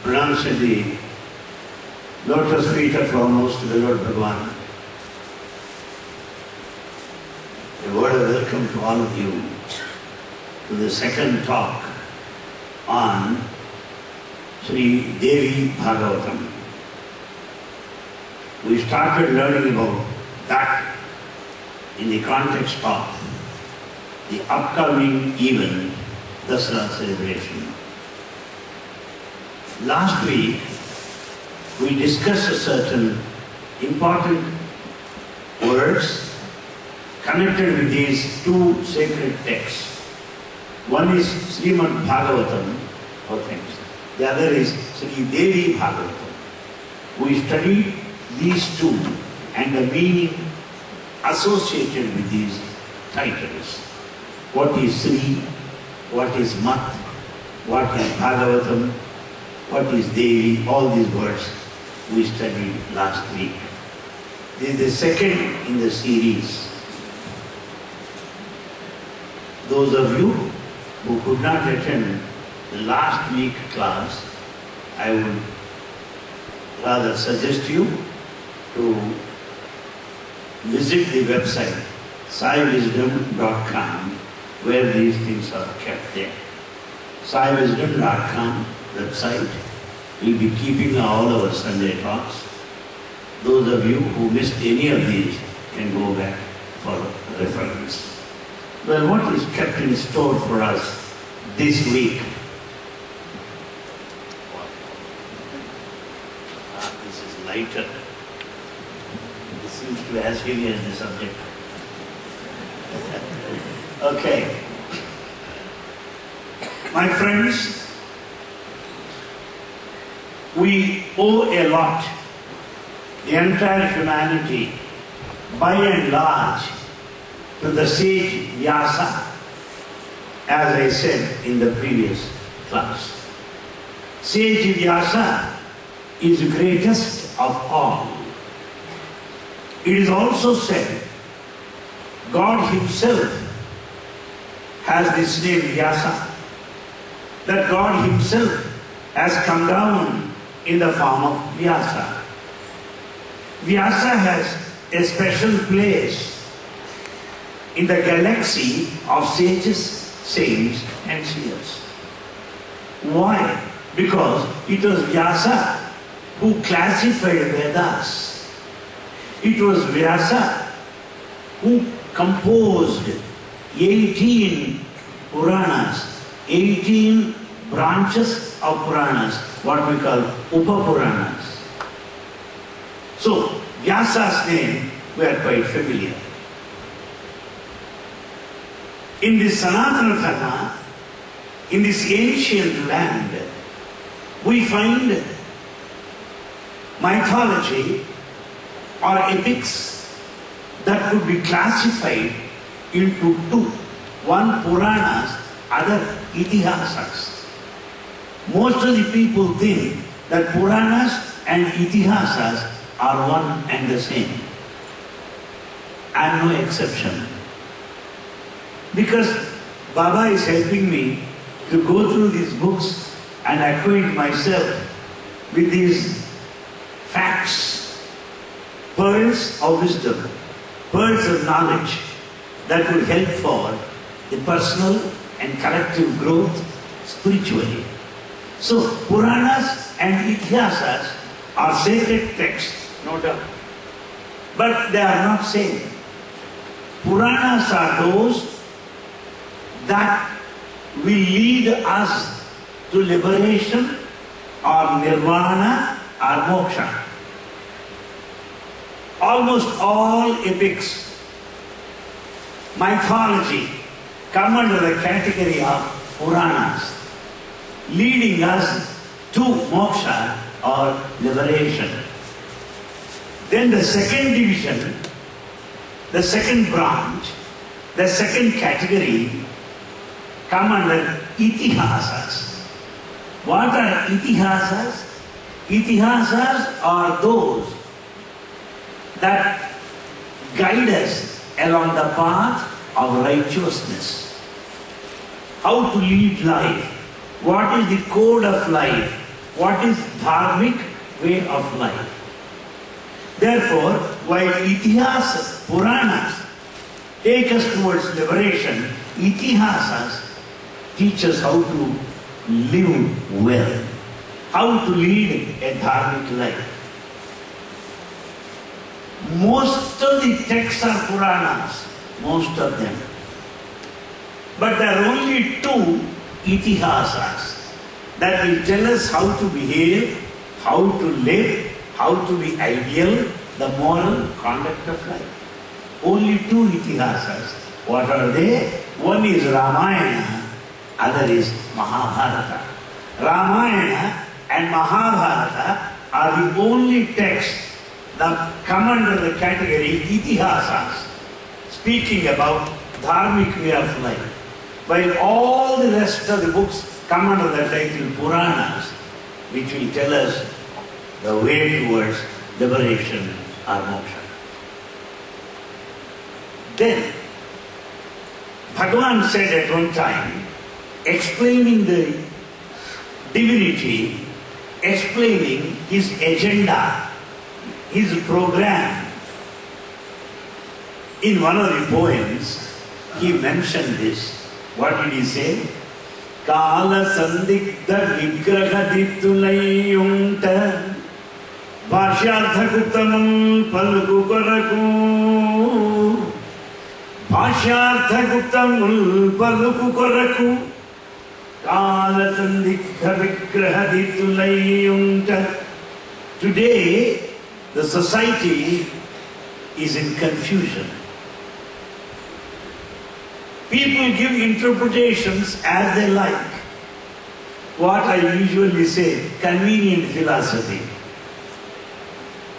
Pronounced at the lotus feet of foremost the Lord Bhagavan. A word of welcome to all of you to the second talk on Sri Devi Bhagavatam. We started learning about that in the context of the upcoming event, Dasara celebration. Last week, we discussed certain important words connected with these two sacred texts. One is Srimad Bhagavatam, the other is Sri Devi Bhagavatam. We studied these two and the meaning associated with these titles. What is Sri, what is Mat, what is Bhagavatam, what is Devi, all these words we studied last week. This is the second in the series. Those of you who could not attend the last week class, I would rather suggest you to visit the website saiwisdom.com where these things are kept there. saiwisdom.com website will be keeping all our Sunday talks. Those of you who missed any of these can go back for reference. Well, what is kept in store for us this week? This is lighter. This seems to be as heavy as the subject. Okay. My friends, we owe a lot, the entire humanity, by and large, to the sage Vyasa, as I said in the previous class. Sage Vyasa is the greatest of all. It is also said God Himself has this name Vyasa, that God Himself has come down in the form of Vyasa. Vyasa has a special place in the galaxy of sages, saints and seers. Why? Because it was Vyasa who classified Vedas. It was Vyasa who composed 18 Puranas, 18 branches of Puranas, what we call Upa-Puranas. So, Vyasa's name we are quite familiar. In this Sanatana Dharma, in this ancient land, we find mythology or epics that could be classified into two. One Puranas, other Itihasas. Most of the people think that Puranas and Itihasas are one and the same. I am no exception. Because Baba is helping me to go through these books and acquaint myself with these facts, pearls of wisdom, pearls of knowledge that will help for the personal and collective growth spiritually. So, Puranas and Itihasas are sacred texts, no doubt. But they are not same. Puranas are those that will lead us to liberation or nirvana or moksha. Almost all epics, mythology, come under the category of Puranas, leading us to moksha or liberation. Then the second division, the second branch, the second category come under Itihasas. What are Itihasas? Itihasas are those that guide us along the path of righteousness. how to lead life, what is the code of life, what is dharmic way of life. Therefore, while itihas, Puranas, take us towards liberation, itihasas teach us how to live well, how to lead a dharmic life. Most of the texts are Puranas, most of them. But there are only two itihasas that will tell us how to behave, how to live, how to be ideal, the moral conduct of life. Only two itihasas. What are they? One is Ramayana, other is Mahabharata. Ramayana and Mahabharata are the only texts that come under the category itihasas, speaking about dharmic way of life. While all the rest of the books come under the title Puranas, which will tell us the way towards liberation or moksha. Then, Bhagavan said at one time, explaining the divinity, explaining his agenda, his program. In one of the poems, he mentioned this. What did he say? Kala sandikta vigraha dittulayunta bhashyartha guptamam paluku koraku bhashyartha guptamam paluku koraku Kala sandikta vigraha dittulayunta. Today, the society is in confusion. People give interpretations as they like. What I usually say, convenient philosophy.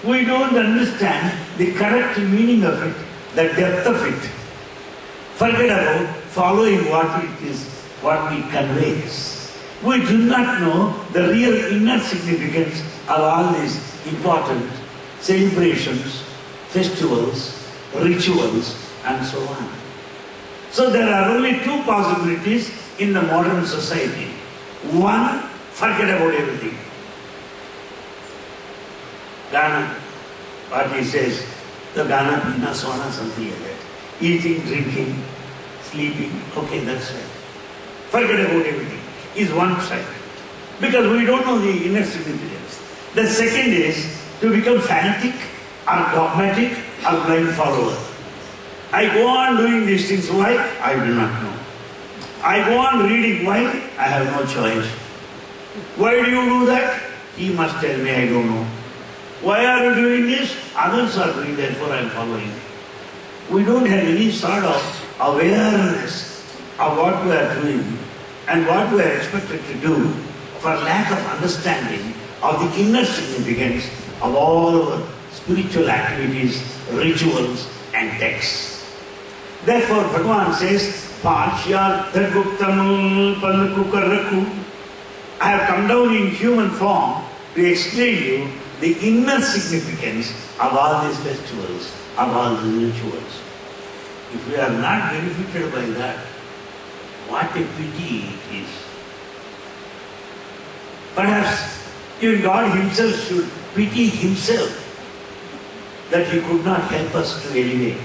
We don't understand the correct meaning of it, the depth of it. Forget about following what it is, what it conveys. We do not know the real inner significance of all these important celebrations, festivals, rituals, and so on. So there are only two possibilities in the modern society. One, forget about everything. Gana, what he says, the Gana, Pina, Sona, something like that. Eating, drinking, sleeping, okay, that's right. Forget about everything, is one side. Because we don't know the inner significance. The second is to become fanatic, or dogmatic, or blind follower. I go on doing these things. Why? I do not know. I go on reading. Why? I have no choice. Why do you do that? He must tell me. I don't know. Why are you doing this? Others are doing, therefore I am following. We don't have any sort of awareness of what we are doing and what we are expected to do for lack of understanding of the inner significance of all our spiritual activities, rituals and texts. Therefore, Bhagavan says, Bhashyartha guptamam paluku karaku. I have come down in human form to explain you the inner significance of all these festivals, of all these rituals. If we are not benefited by that, what a pity it is. Perhaps even God Himself should pity Himself that He could not help us to elevate.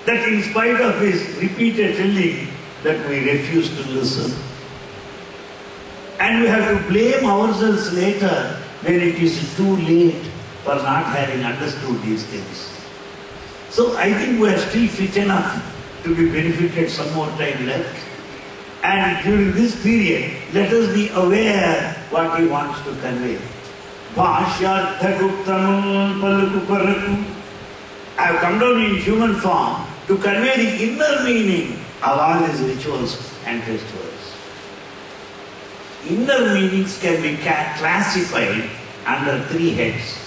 That in spite of His repeated telling that we refuse to listen. And we have to blame ourselves later when it is too late for not having understood these things. So I think we are still fit enough to be benefited some more time left. And during this period, let us be aware what He wants to convey. Bhashyartha guptamam paluku paraku. I have come down in human form to convey the inner meaning of all these rituals and festivals. Inner meanings can be classified under three heads.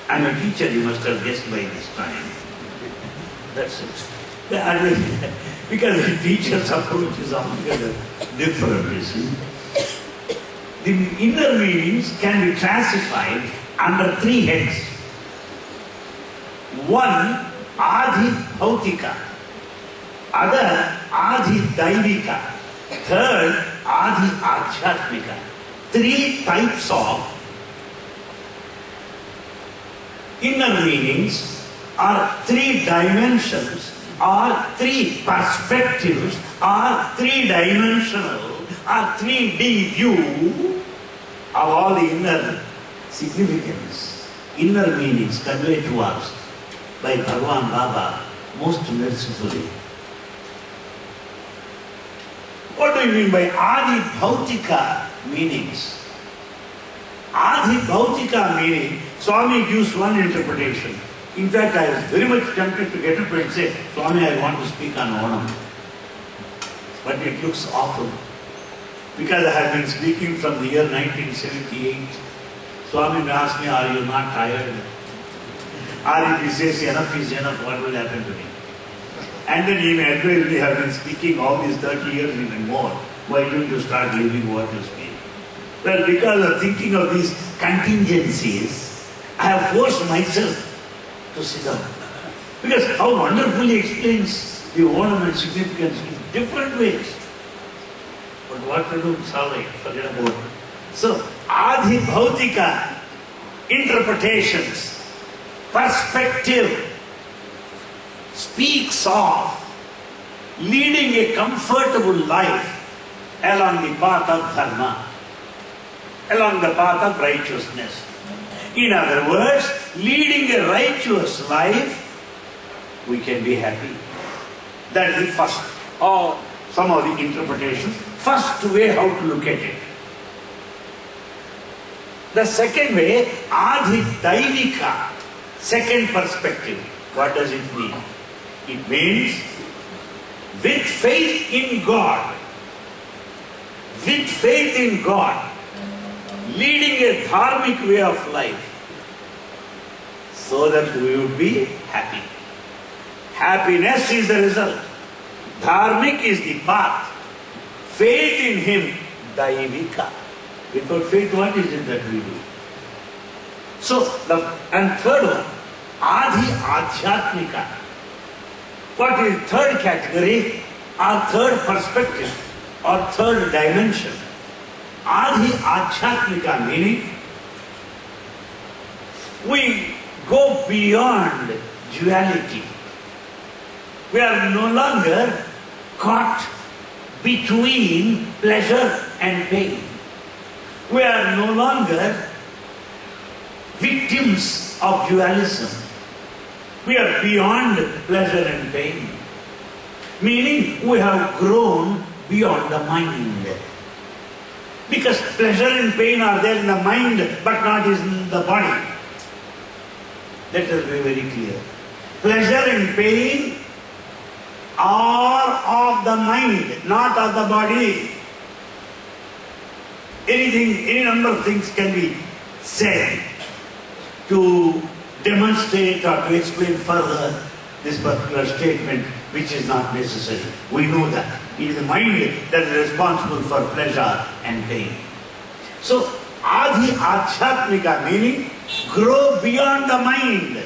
I am a teacher, you must have guessed by this time. That's it. Because the teacher's approach is altogether different, you see. The inner meanings can be classified under three heads. One, Adi Bhautika. Other, Adi Daivika. Third, Adi Adhyatmika. Three types of inner meanings, or three dimensions, or three perspectives, or three-dimensional, or 3D view of all the inner significance, inner meanings conveyed to us by Bhagavan Baba most mercifully. What do you mean by Adi Bhautika meanings? Adi Bhautika meaning, Swami gives one interpretation. In fact, I was very much tempted to get up and say, Swami, I want to speak on Onam. But it looks awful. Because I have been speaking from the year 1978. Swami asked me, are you not tired? Or if he says, enough is enough, what will happen to me? And then he may advise me, have been speaking all these 30 years even more. Why don't you start living what you speak? Well, because of thinking of these contingencies, I have forced myself to sit down. Because how wonderfully explains the ornament significance in different ways. But what to do? Sorry, forget about it. So, Adi Bhautika interpretations, perspective, speaks of leading a comfortable life along the path of dharma, along the path of righteousness. In other words, leading a righteous life, we can be happy. That is the first, or some of the interpretations, first way how to look at it. The second way, Adi Daivika, second perspective. What does it mean? It means with faith in God, leading a dharmic way of life, so that we would be happy. Happiness is the result. Dharmic is the path. Faith in Him, Daivika. Without faith, what is it that we do? So, and third one, Adi Adhyatmika. What is third category, or third perspective, or third dimension? Adi Adhyatmika meaning, we go beyond duality. We are no longer caught between pleasure and pain. We are no longer victims of dualism. We are beyond pleasure and pain. Meaning we have grown beyond the mind. Because pleasure and pain are there in the mind but not in the body. Let us be very clear. Pleasure and pain are of the mind, not of the body. Anything, any number of things can be said to demonstrate or to explain further this particular statement, which is not necessary. We know that. It is the mind that is responsible for pleasure and pain. So, Adi Adhyatmika meaning, grow beyond the mind.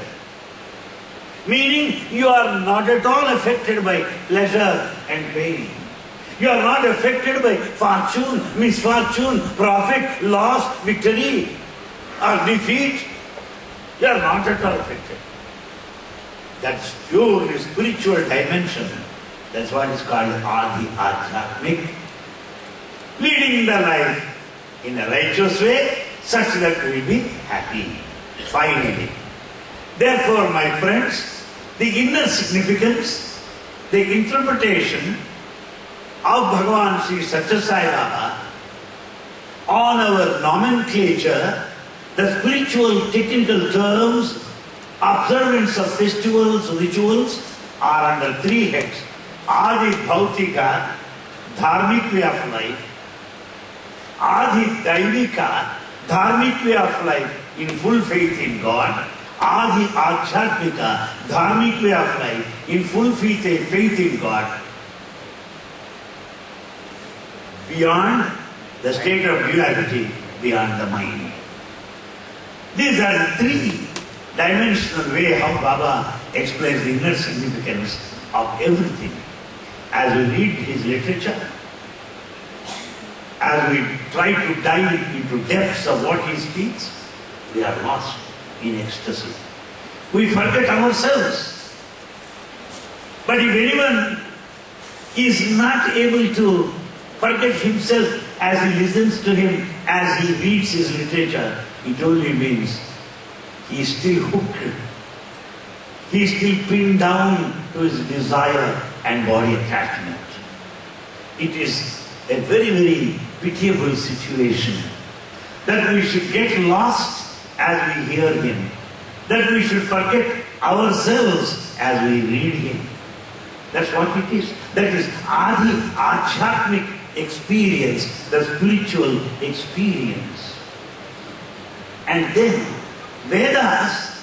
Meaning, you are not at all affected by pleasure and pain. You are not affected by fortune, misfortune, profit, loss, victory, or defeat. You are not at all affected. That's purely spiritual dimension. That's what is called Adi Adhyatmik. Leading the life in a righteous way, such that we will be happy, finally. Therefore, my friends, the inner significance, the interpretation of Bhagavan Sri Satya Sai Baba on our nomenclature, the spiritual technical terms, observance of festivals, rituals are under three heads. Adi Bhautika, dharmic way of life. Adi Daivika, dharmic way of life in full faith in God. Adi Adhyatmika, dharmic way of life in full faith in God. Beyond the state of duality, beyond the mind. These are the three-dimensional way how Baba explains the inner significance of everything. as we read his literature, as we try to dive into depths of what he speaks, we are lost in ecstasy. We forget ourselves. But if anyone is not able to forget himself as he listens to him, as he reads his literature, it only means he is still hooked. He is still pinned down to his desire and body attachment. It is a very, very pitiable situation that we should get lost as we hear him, that we should forget ourselves as we read him. That's what it is. That is Adi Achyatmic experience, the spiritual experience. And then Vedas,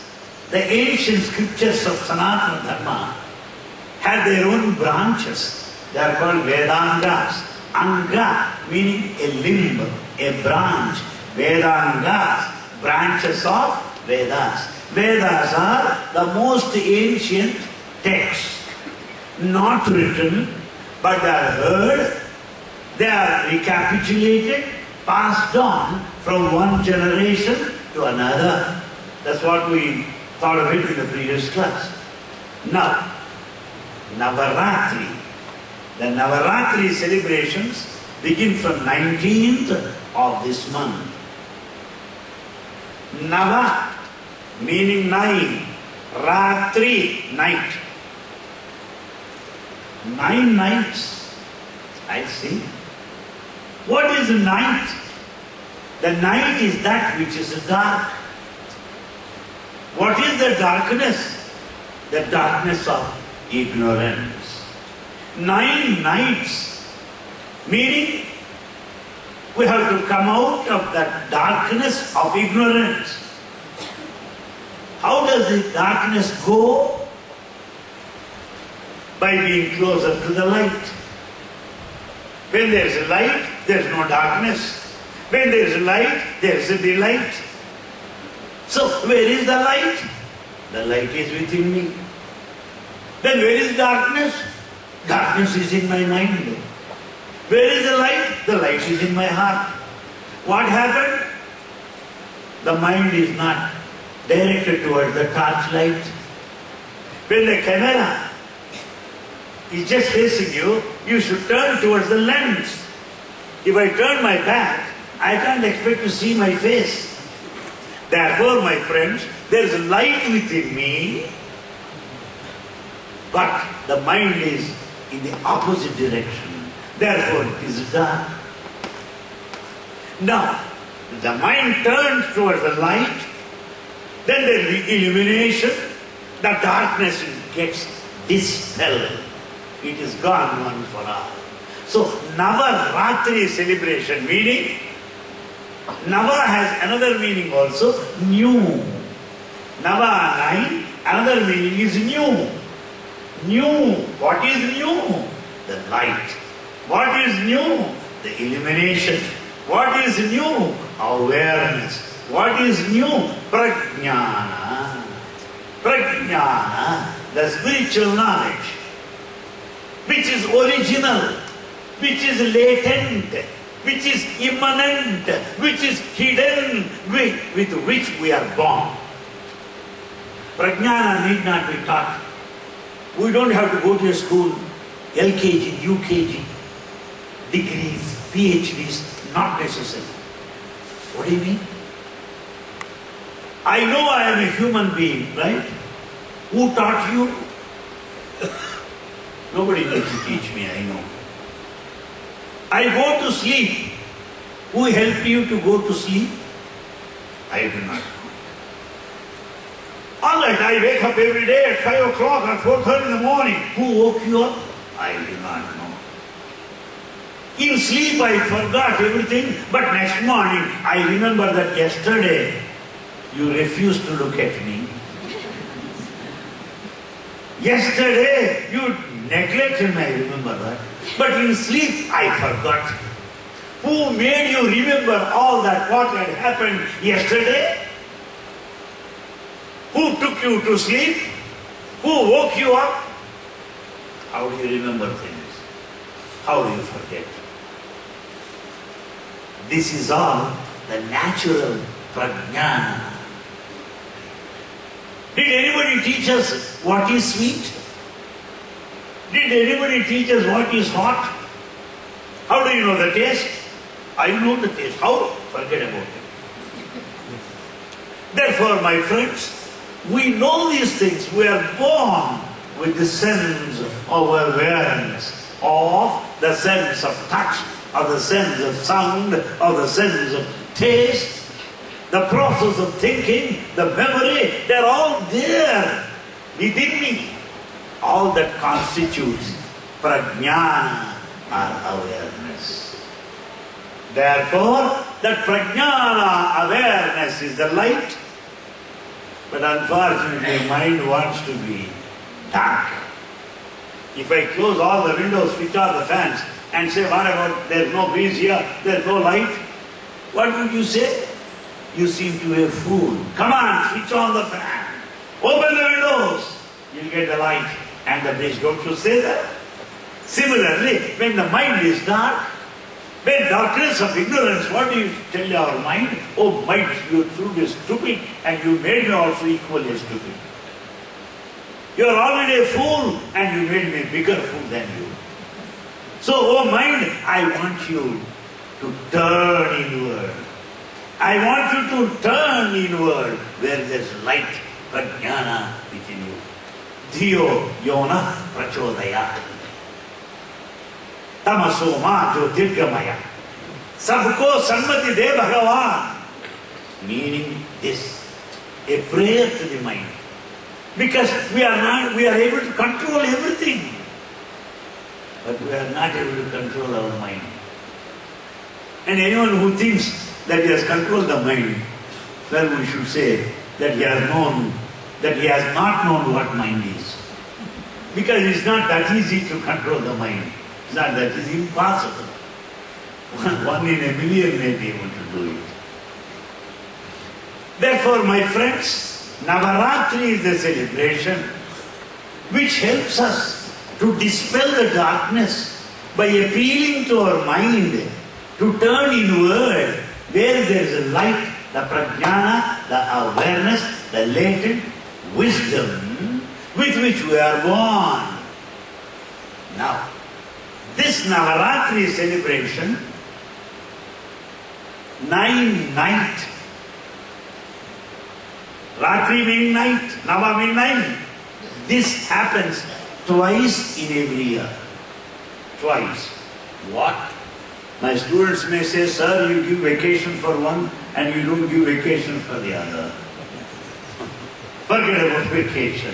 the ancient scriptures of Sanatana Dharma, have their own branches. They are called Vedangas. Anga meaning a limb, a branch. Vedangas, branches of Vedas. Vedas are the most ancient texts, not written, but they are heard, they are recapitulated, passed on from one generation to another. That's what we thought of it in the previous class. Now, Navarathri. The Navarathri celebrations begin from 19th of this month. Nava meaning 9, Ratri, night. 9 nights, I see. What is the night? The night is that which is dark. What is the darkness? The darkness of ignorance. 9 nights, meaning we have to come out of that darkness of ignorance. How does the darkness go? By being closer to the light. When there is a light, there is no darkness. When there is a light, there is a delight. So, where is the light? The light is within me. Then where is darkness? Darkness is in my mind. Where is the light? The light is in my heart. What happened? The mind is not directed towards the torchlight. When the camera is just facing you, you should turn towards the lens. If I turn my back, I can't expect to see my face. Therefore, my friends, there is a light within me, but the mind is in the opposite direction. Therefore, it is dark. Now, the mind turns towards the light, then there will be illumination, the darkness gets dispelled. It is gone once for all. So, Navaratri celebration, meaning, Nava has another meaning also, new. Nava, 9, another meaning is new. New. What is new? The light. What is new? The illumination. What is new? Awareness. What is new? Prajnana. Prajnana, the spiritual knowledge, which is original, which is latent, which is immanent, which is hidden, with which we are born. Prajnana need not be taught. We don't have to go to a school, LKG, UKG, degrees, PhDs, not necessary. What do you mean? I know I am a human being, right? Who taught you? Nobody needs to teach me, I know. I go to sleep. Who helped you to go to sleep? I do not know. All right, I wake up every day at 5 o'clock or 4:30 in the morning. Who woke you up? I do not know. In sleep I forgot everything, but next morning I remember that yesterday you refused to look at me. Yesterday you neglected me, I remember that. But in sleep I forgot. Who made you remember all that what had happened yesterday? Who took you to sleep? Who woke you up? How do you remember things? How do you forget? This is all the natural prajnana. Did anybody teach us what is sweet? Did anybody teach us what is hot? How do you know the taste? I know the taste. How? Forget about it. Therefore, my friends, we know these things. We are born with the sense of awareness, of the sense of touch, of the sense of sound, of the sense of taste, the process of thinking, the memory, they're all there within me. All that constitutes prajnana or awareness. Therefore, that prajnana awareness is the light, but unfortunately mind wants to be dark. If I close all the windows, switch off the fans and say, what about, there's no breeze here, there's no light, what would you say? You seem to be a fool. Come on, switch on the fan. Open the windows. You'll get the light and the breeze. Don't you say that? Similarly, when the mind is dark, when darkness of ignorance, what do you tell our mind? Oh, mind, you should be stupid and you made me also equally stupid. You are already a fool and you made me a bigger fool than you. So, oh mind, I want you to turn inward. I want you to turn inward where there is light, prajnana within you. Dhiyo yona prachodaya. Tamaso ma jyotirgamaya. Sabko sanmati de Bhagavan. Meaning this, a prayer to the mind. Because we are able to control everything. But we are not able to control our mind. And anyone who thinks that he has controlled the mind, well, we should say that he has not known what mind is. Because it's not that easy to control the mind. It's not that easy, impossible. One in a million may be able to do it. Therefore, my friends, Navarathri is the celebration which helps us to dispel the darkness by appealing to our mind to turn inward where there is a light, the prajnana, the awareness, the latent wisdom with which we are born. Now, this Navaratri celebration, 9-night, Ratri meaning night, Nava meaning 9. This happens twice in every year. Twice. What? My students may say, sir, you give vacation for one and you don't give vacation for the other. Forget about vacation.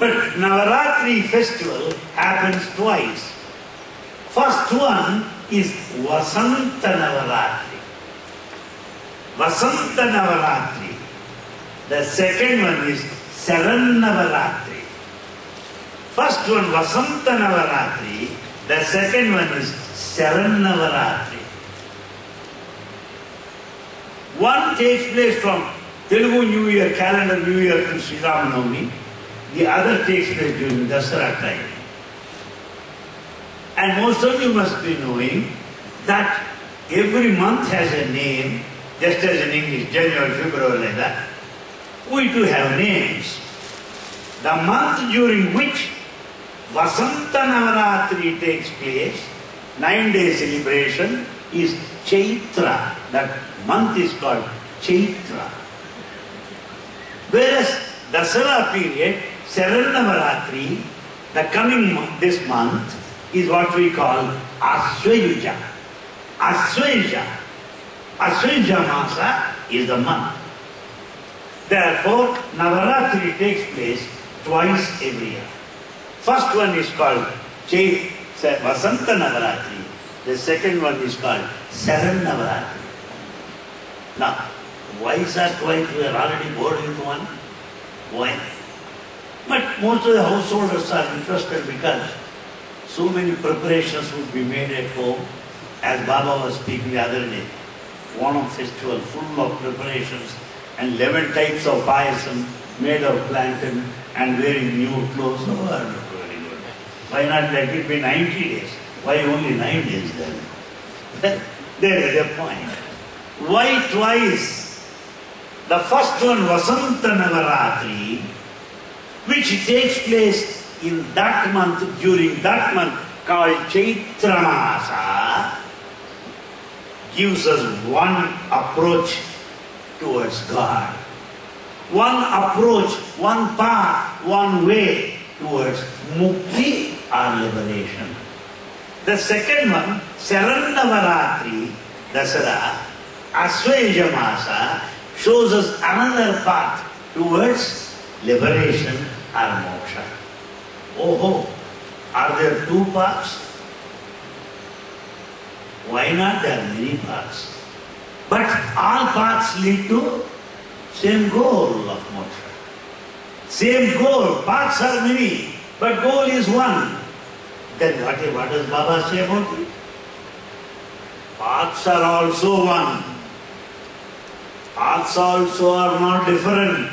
But Navaratri festival happens twice. First one is Vasanta Navaratri. Vasanta Navaratri. The second one is Saran Navaratri. First one Vasanta Navaratri. The second one is Saran Navaratri. One takes place from Telugu New Year, calendar New Year to Sri Ramanavami. The other takes place during Dasara time. And most of you must be knowing that every month has a name, just as in English, January, February, like that. We too have names. The month during which Vasanta Navaratri takes place, 9-day celebration, is Chaitra. That month is called Chaitra. Whereas Dasara period, Saran Navaratri, the coming month, this month, is what we call Aswayuja. Aswayuja. Aswayuja Masa is the month. Therefore, Navaratri takes place twice every year. First one is called Vasanta Navaratri. The second one is called Saran Navaratri. Now, why is that twice? We are already bored with one. Why? But most of the householders are interested because so many preparations would be made at home. As Baba was speaking the other day, Onam festival full of preparations and 11 types of payasam made of plantain and wearing new clothes. Oh, very good. Why not let it be 90 days? Why only 9 days then? There is a point. Why twice? The first one, Vasanta Navarathri, which takes place in that month, during that month, called Chaitra Masa, gives us one approach towards God. One approach, one path, one way towards mukti or liberation. The second one, Saranavaratri, Dasara, Asvaja Masa, shows us another path towards liberation or moksha. Oh, are there 2 paths? Why not? There are many paths. But all paths lead to same goal of moksha. Same goal. Paths are many, but goal is one. Then what does Baba say about it? Paths are also one. Paths also are not different.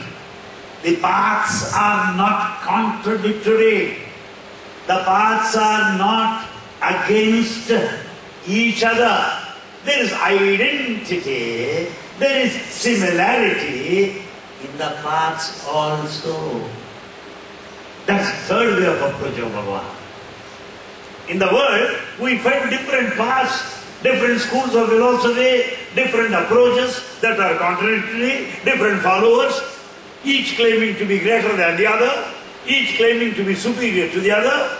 The paths are not contradictory. The paths are not against each other. There is identity, there is similarity in the paths also. That's the third way of approach of Bhagavan. In the world, we find different paths, different schools of philosophy, different approaches that are contradictory, different followers, each claiming to be greater than the other, each claiming to be superior to the other,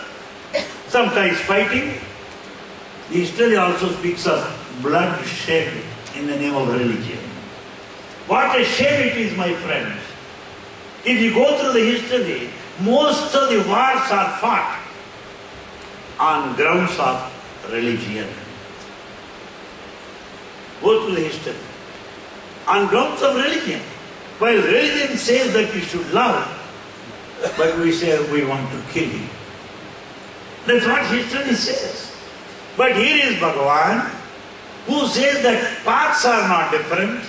sometimes fighting. The history also speaks of blood shed in the name of religion. What a shame it is, my friends. If you go through the history, most of the wars are fought on grounds of religion. Go through the history. On grounds of religion. While religion says that you should love, but we say we want to kill you. That's what history says. But here is Bhagavan, who says that paths are not different,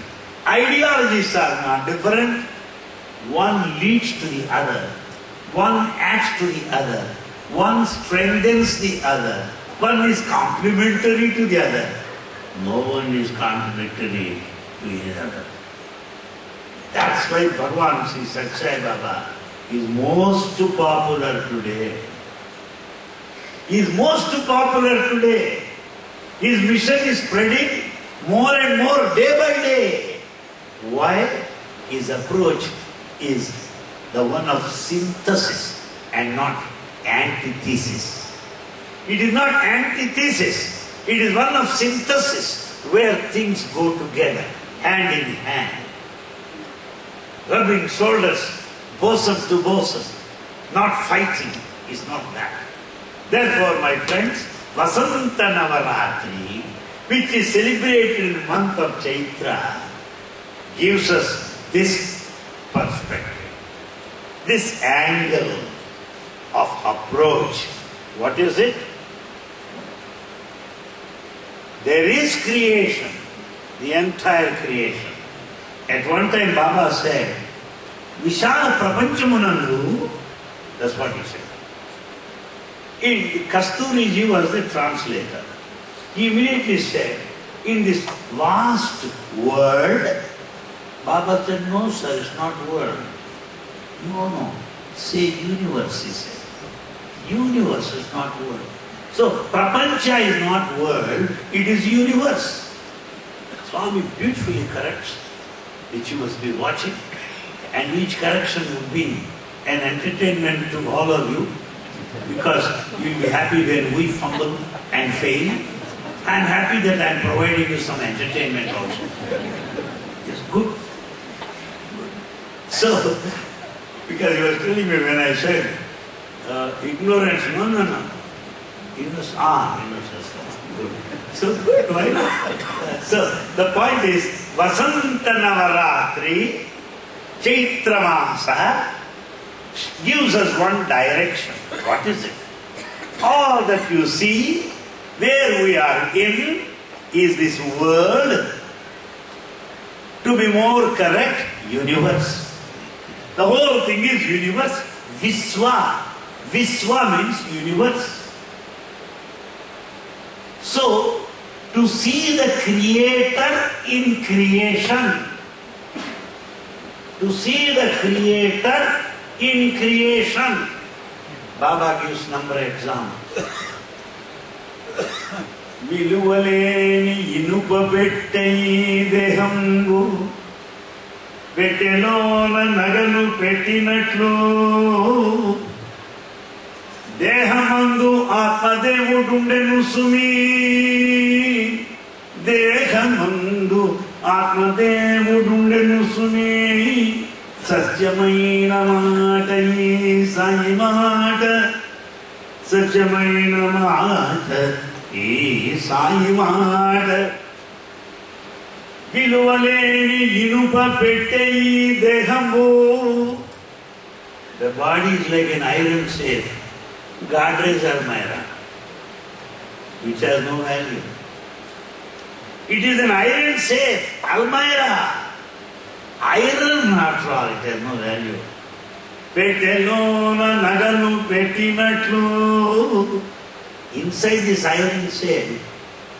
ideologies are not different, one leads to the other, one adds to the other, one strengthens the other, one is complementary to the other. No one is contradictory to each other. That's why Bhagavan Sri Satsang Baba is most popular today. He is most popular today. His mission is spreading more and more day by day. Why? His approach is the one of synthesis and not antithesis. It is not antithesis. It is one of synthesis where things go together, hand in hand. Rubbing shoulders, bosom to bosom, not fighting is not that. Therefore, my friends, Vasanta Navarathri, which is celebrated in the month of Chaitra, gives us this perspective, this angle of approach. What is it? There is creation, the entire creation. At one time Baba said, Vishala Prapanchamunandu, that's what he said. Kasturiji was the translator. He immediately said, in this vast world, Baba said, no sir, it's not world. No, say universe, he said. Universe is not world. So, Prapancha is not world, it is universe. Swami beautifully corrects, which you must be watching, and each correction would be an entertainment to all of you, because you'll be happy when we fumble and fail. I'm happy that I'm providing you some entertainment also. It's good. So, because he was telling me when I said, ignorance, no. Innocence. Good. So good, why not? So the point is, Vasanta Navarathri, Chaitra Masa, gives us one direction. What is it? All that you see, where we are in, is this world. To be more correct, universe. The whole thing is universe. Viswa. Viswa means universe. So, to see the Creator in creation, to see the Creator in creation, Baba gives number of examples. విలువలేని ఇనుప పెట్టె దేహంబు పెట్టెలోన నగలు పెట్టినట్లు దేహమందు ఆత్మదేవుడుండెను sumi, దేహమందు ఆత్మదేవుడుండెను sumi. సత్యమైన మాట ఈ సాయి మాట, సత్యమైన మాట ఈ సాయి మాట. విలువలేని ఇనుప పెట్టె ఈ దేహంబు. The body is like an iron safe, Godrej Almira, which has no value. It is an iron safe, Almira. Iron after all, it has no value. పెట్టెలోన నగలు పెట్టినట్లు. Inside this iron safe,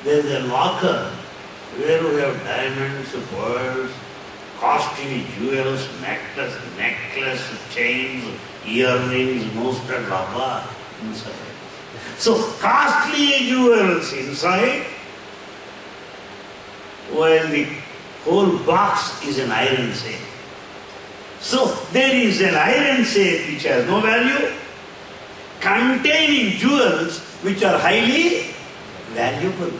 there is a locker where we have diamonds, pearls, costly jewels, necklace, chains, earrings, most of rubber inside. So costly jewels inside, while the whole box is an iron safe. So there is an iron safe which has no value, containing jewels which are highly valuable.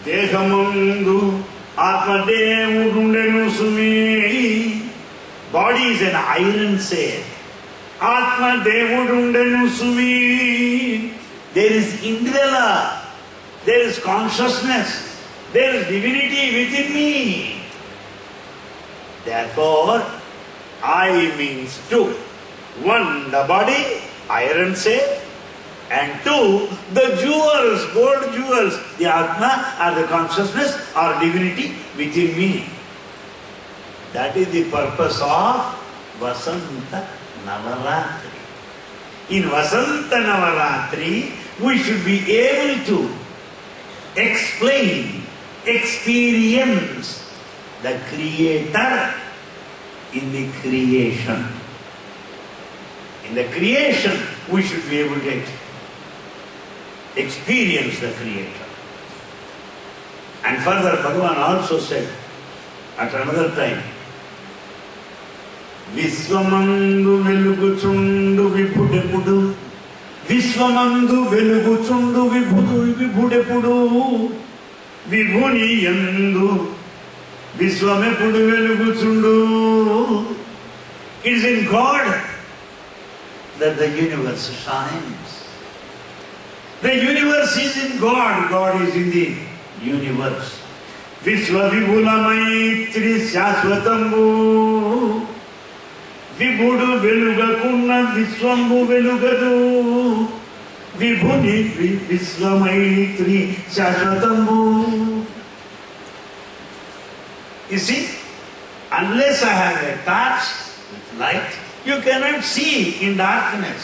దేహమందు ఆత్మదేవుడుండెను సుమీ. Body is an iron safe. ఆత్మదేవుడుండెను సుమీ. There is Indrela, there is consciousness, there is divinity within me. Therefore, I means two. One, the body, iron safe, and two, the jewels, gold jewels, the Atma or the consciousness or divinity within me. That is the purpose of Vasanta Navarathri. In Vasanta Navarathri, we should be able to explain, experience the Creator in the creation. In the creation, we should be able to experience the Creator. And further, Bhagavan also said at another time, Viswamandu veluguchundu vibhudepudu, Viswamandu veluguchundu vibhudepudu, Vibhuni yandu Viswamepudu veluguchundu. It is in God that the universe shines. The universe is in God, God is in the universe. Vishwa vibhula maitri shashvatambu, vibhudu velugakunna vishwambu velugadu, vibhuni vishwa maitri shashvatambu. You see, unless I have a touch with light, you cannot see in darkness.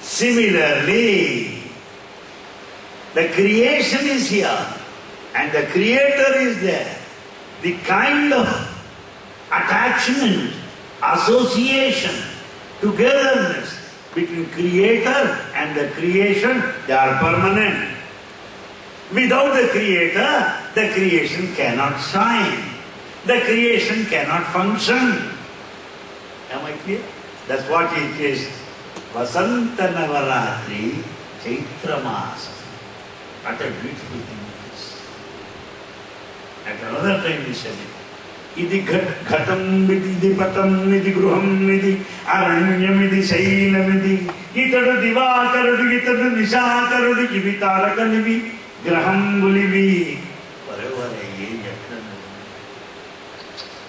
Similarly, the creation is here and the Creator is there. The kind of attachment, association, togetherness between Creator and the creation, they are permanent. Without the Creator, the creation cannot shine. The creation cannot function. Am I clear? That's what it is. Vasanta Navarathri Chaitra Masa. What a beautiful thing it is. At another time we said it. Idi ghatam vidi, idi patam vidi, gruham vidi, aranyam vidi, shailam vidi, itadu divakarudu, itadu nishakarudu, ivitarakanivi, graham bulivi.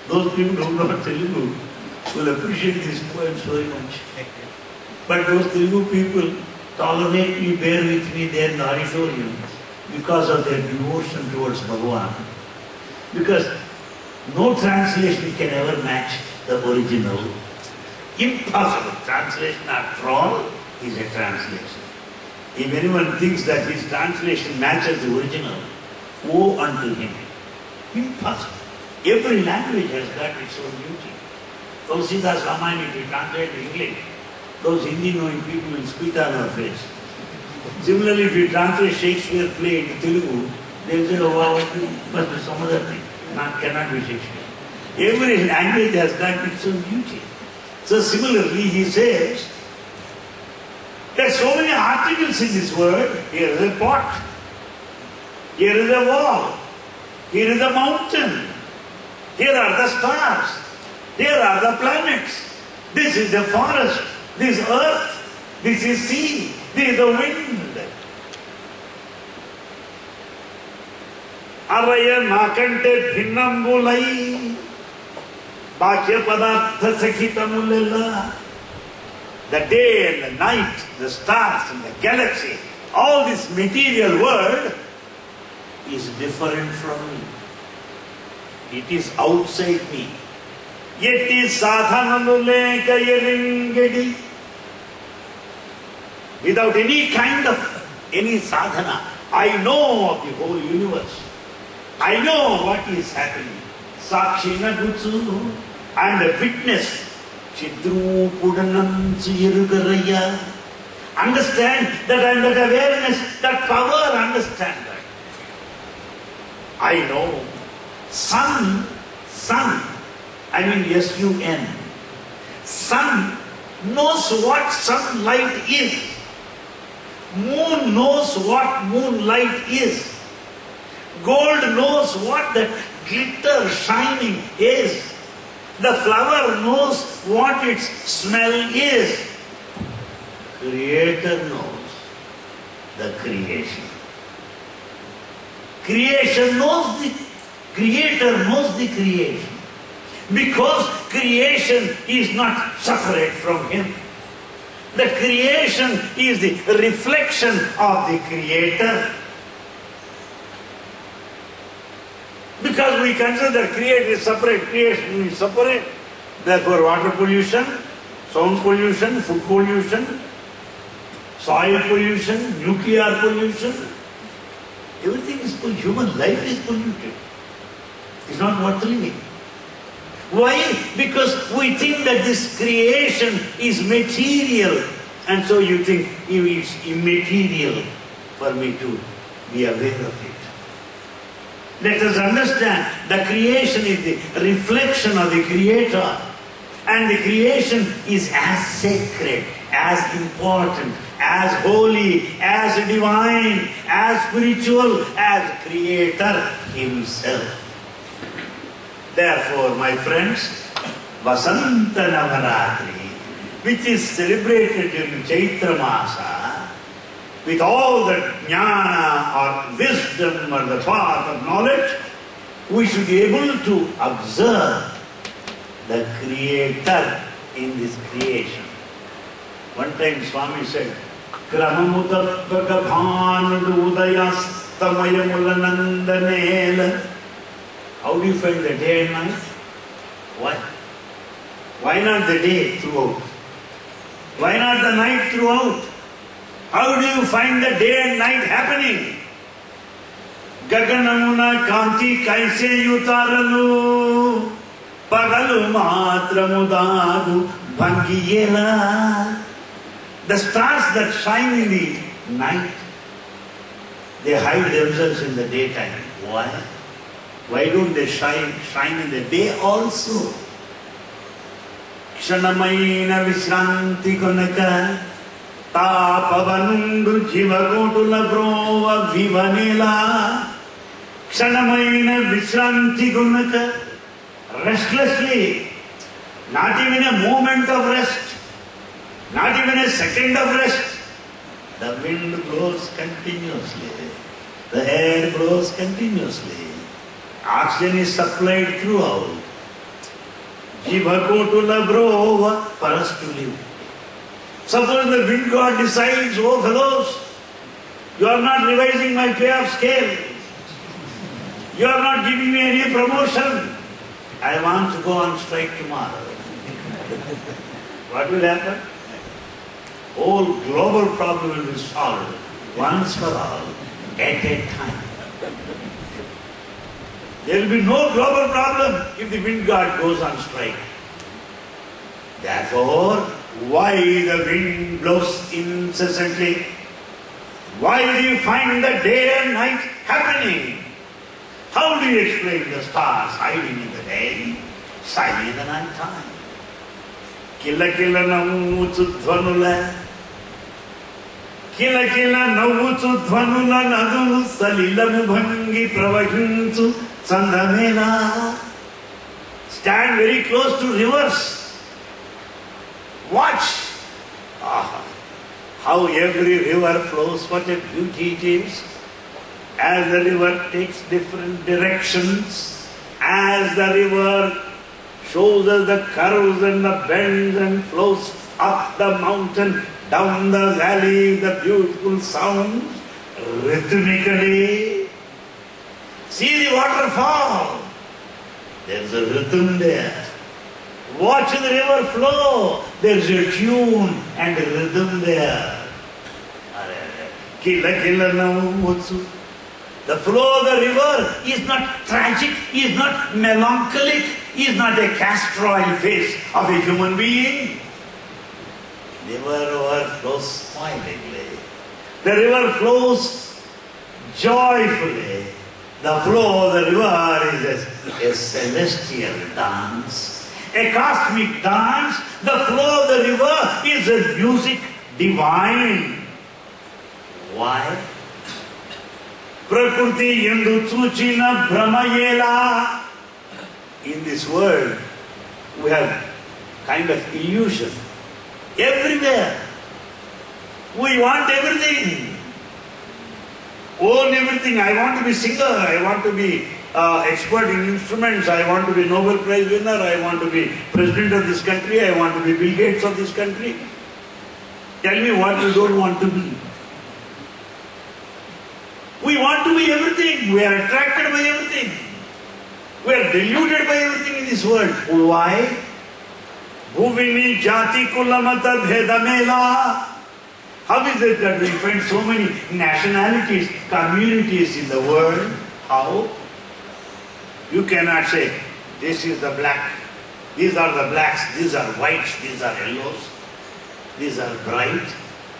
Those people who know Telugu will appreciate this poem so much. But those Telugu people tolerate me, bear with me there in the auditorium because of their devotion towards Bhagavan. Because no translation can ever match the original. Impossible. Translation after all is a translation. If anyone thinks that his translation matches the original, woe unto him. Impossible. Every language has got its own beauty. Tulsidas Ramayana, if you translate to English, those Hindi knowing people will spit on our face. Similarly, if you translate Shakespeare play into Telugu, they will say, oh wow, it must be some other thing. Cannot be Shakespeare. Every language has got its own beauty. So similarly, he says, there are so many articles in this word. Here is a pot. Here is a wall. Here is a mountain. Here are the stars. Here are the planets. This is the forest. This is earth. This is sea. This is the wind. Araya nakante bhinnambulai. Bhakya padartha sakhitamulella. The day and the night, the stars and the galaxy, all this material world is different from me. It is outside me. Yet is sadhananule kayalingedi. Without any kind of any sadhana, I know of the whole universe. I know what is happening. Sakshina Gutsu, I am a witness. Chidru Pudanam Chirugaraya. Understand that I am that awareness, that power, understand that. I know. Sun, I mean S-U-N. Sun knows what sunlight is. Moon knows what moonlight is. Gold knows what that glitter shining is. The flower knows what its smell is. Creator knows the creation. Creator knows the creation. Because creation is not separate from him. The creation is the reflection of the Creator. Because we consider that creator is separate, creation is separate. Therefore water pollution, sound pollution, food pollution, soil pollution, nuclear pollution, everything is polluted. Human life is polluted. It's not worth living. Why? Because we think that this creation is material, and so you think it is immaterial for me to be aware of it. Let us understand the creation is the reflection of the Creator, and the creation is as sacred, as important, as holy, as divine, as spiritual as Creator Himself. Therefore, my friends, Vasanta Navarathri, which is celebrated during Chaitra Masa, with all the jnana or wisdom or the path of knowledge, we should be able to observe the Creator in this creation. One time Swami said, Kramamutabhaka bhanududayastamayamullanandanela. How do you find the day and night? Why? Why not the day throughout? Why not the night throughout? How do you find the day and night happening? Gaganamuna kanti kaise yutaralu pagalu matramudadu bhangiyela. The stars that shine in the night, they hide themselves in the daytime. Why? Why don't they shine in the day also? Kshanamaina visranti gunaka tapavanundu jivagotula brova vivanela. Kshanamaina visranti gunaka. Restlessly, not even a moment of rest, not even a second of rest. The wind blows continuously, the air blows continuously. Oxygen is supplied throughout. Jiva kotula brova, for us to live. Suppose the wind god decides, oh fellows, you are not revising my payoff scale. You are not giving me any promotion. I want to go on strike tomorrow. What will happen? whole global problem will be solved once for all, at a time. There will be no global problem if the wind god goes on strike. Therefore, why the wind blows incessantly? Why do you find the day and night happening? How do you explain the stars hiding in the day, shining in the night time? Killa killa navvuchu dhvanula, killa killa navvuchu dhvanula nadulu salilamu bhangi pravahinchu chandamela. Stand very close to rivers. Watch. How every river flows, what a beauty it is. As the river takes different directions, as the river shows us the curves and the bends and flows up the mountain, down the valley, the beautiful sounds, rhythmically. See the waterfall. There's a rhythm there. Watch the river flow. There's a tune and a rhythm there. Killa killa navvuchu. The flow of the river is not tragic, is not melancholic, is not a castor oil face of a human being. The river flows smilingly. The river flows joyfully. The flow of the river is a celestial dance, a cosmic dance. The flow of the river is a music divine. Why? Prakriti yendu chuchina brahmayela. In this world, we have kind of illusion. Everywhere. We want everything. Own everything. I want to be singer. I want to be expert in instruments. I want to be Nobel Prize winner. I want to be president of this country. I want to be Bill Gates of this country. Tell me what you don't want to be. We want to be everything. We are attracted by everything. We are deluded by everything in this world. Why? Bhuvini jati kulamata bhedamela. How is it that we find so many nationalities, communities in the world? How? You cannot say, this is the black, these are the blacks, these are whites, these are yellows, these are bright.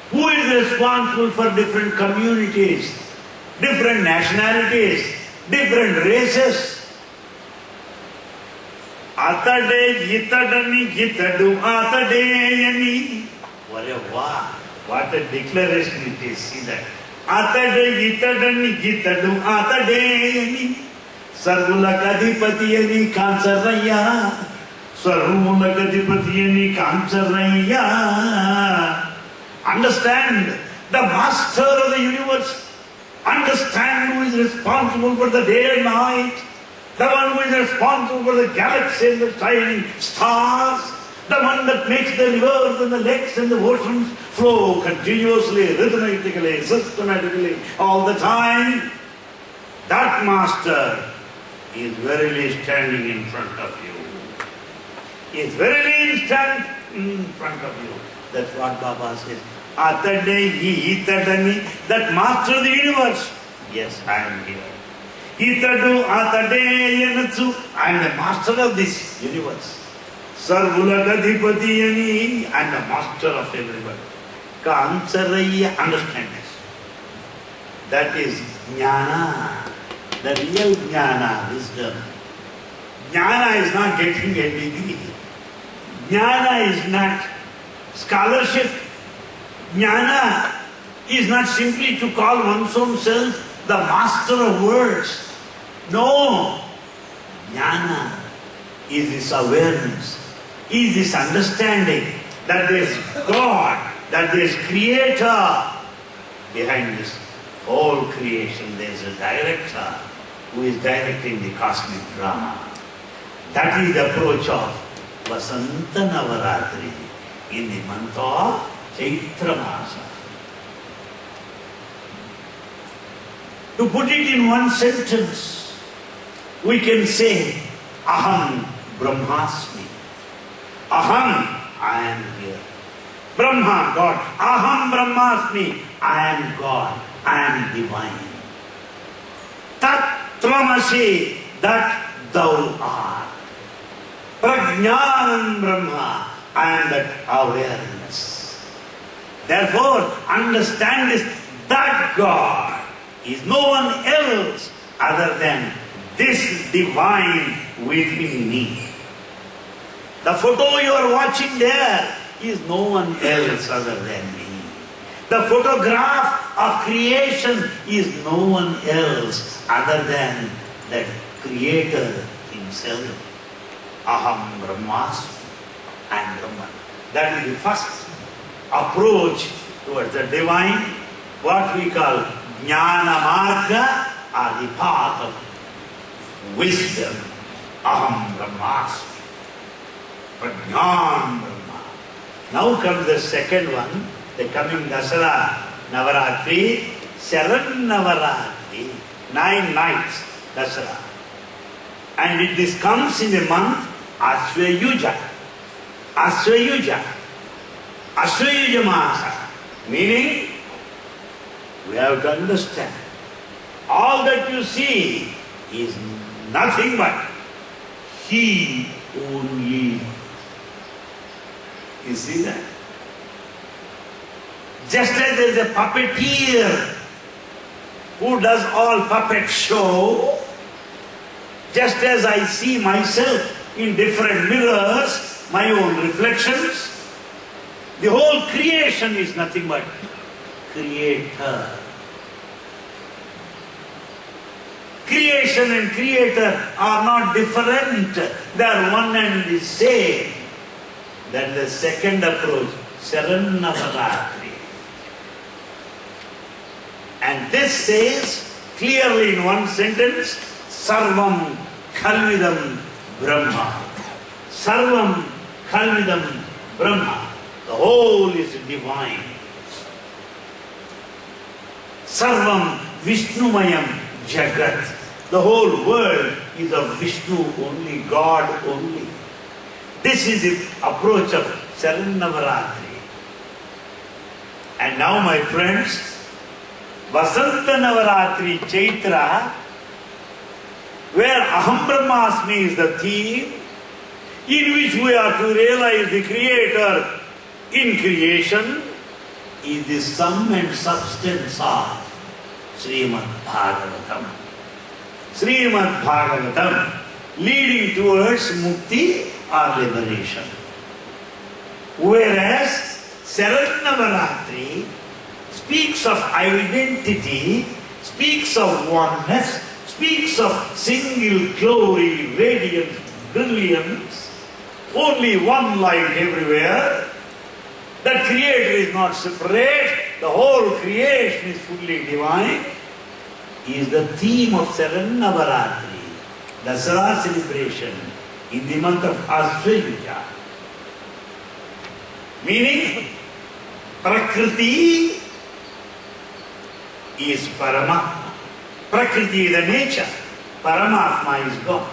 Who is responsible for different communities, different nationalities, different races? Atade yitadani yitadu atadeyani. What a declaration it is. See that. Atade yitadani yitadu atadeyani. Sarvulakadhipatiyani kansaraya. Sarvulakadhipatiyani kansaraya. Understand the master of the universe. Understand who is responsible for the day and night. The one who is responsible for the galaxy and the shining stars. The one that makes the rivers and the lakes and the oceans flow continuously, rhythmically, systematically, all the time. That master is verily standing in front of you. Is verily standing in front of you. That's what Baba says. Atade Itadani, that master of the universe. Yes, I am here. Itadu Atade Yanatsu, I am the master of this universe. Sarvulakadhipatiyani, I am the master of everybody. Kansaraya, understand this. That is jnana, the real jnana, wisdom. Jnana is not getting a degree. Jnana is not scholarship. Jnana is not simply to call one's own self the master of words. No. Jnana is this awareness, is this understanding that there is God, that there is Creator. Behind this whole creation there is a director who is directing the cosmic drama. That is the approach of Vasanta Navarathri in the month of Chaitra Masa. To put it in one sentence, we can say, Aham Brahmasmi. Aham, I am here. Brahma, God. Aham Brahmasmi. I am God. I am divine. Tat Tvamasi. That thou art. Prajnanam Brahma. I am that awareness. Therefore, understand this, that God is no one else other than this divine within me. The photo you are watching there is no one else other than me. The photograph of creation is no one else other than the Creator Himself. Aham Brahmasmi. I am Brahman. That is the first approach towards the divine, what we call Jnana Marga, or the path of wisdom. Aham Brahmasmi. Prajnana Brahma. Now comes the second one, the coming Dasara, Navarathri, 7 Navarathri, 9 nights, Dasara. And this comes in the month Aswayuja. Aswayuja. Aswayuja Masa. Meaning, we have to understand, all that you see is nothing but He only. You see that? Just as there is a puppeteer who does all puppet show, just as I see myself in different mirrors, my own reflections, the whole creation is nothing but Creator. Creation and Creator are not different. They are one and the same. That is the second approach, 7 Navarathri. And this says clearly in one sentence, Sarvam Khalvidam Brahma. Sarvam Khalvidam Brahma. The whole is divine. Sarvam Vishnumayam Jagat. The whole world is of Vishnu only, God only. This is the approach of 7 Navarathri. And now, my friends, Vasanta Navaratri Chaitra, where Aham Brahmasmi is the theme, in which we are to realize the Creator in creation, is the sum and substance of Srimad Bhagavatam. Srimad Bhagavatam, leading towards mukti or liberation. Whereas 7 Navaratri speaks of identity, speaks of oneness, speaks of single glory, radiance, brilliance, only one light everywhere. That Creator is not separate, the whole creation is fully divine, is the theme of 7 Navaratri, Dasara celebration in the month of Aswayuja. Meaning, Prakriti is Paramatma. Prakriti is the nature, Paramatma is God.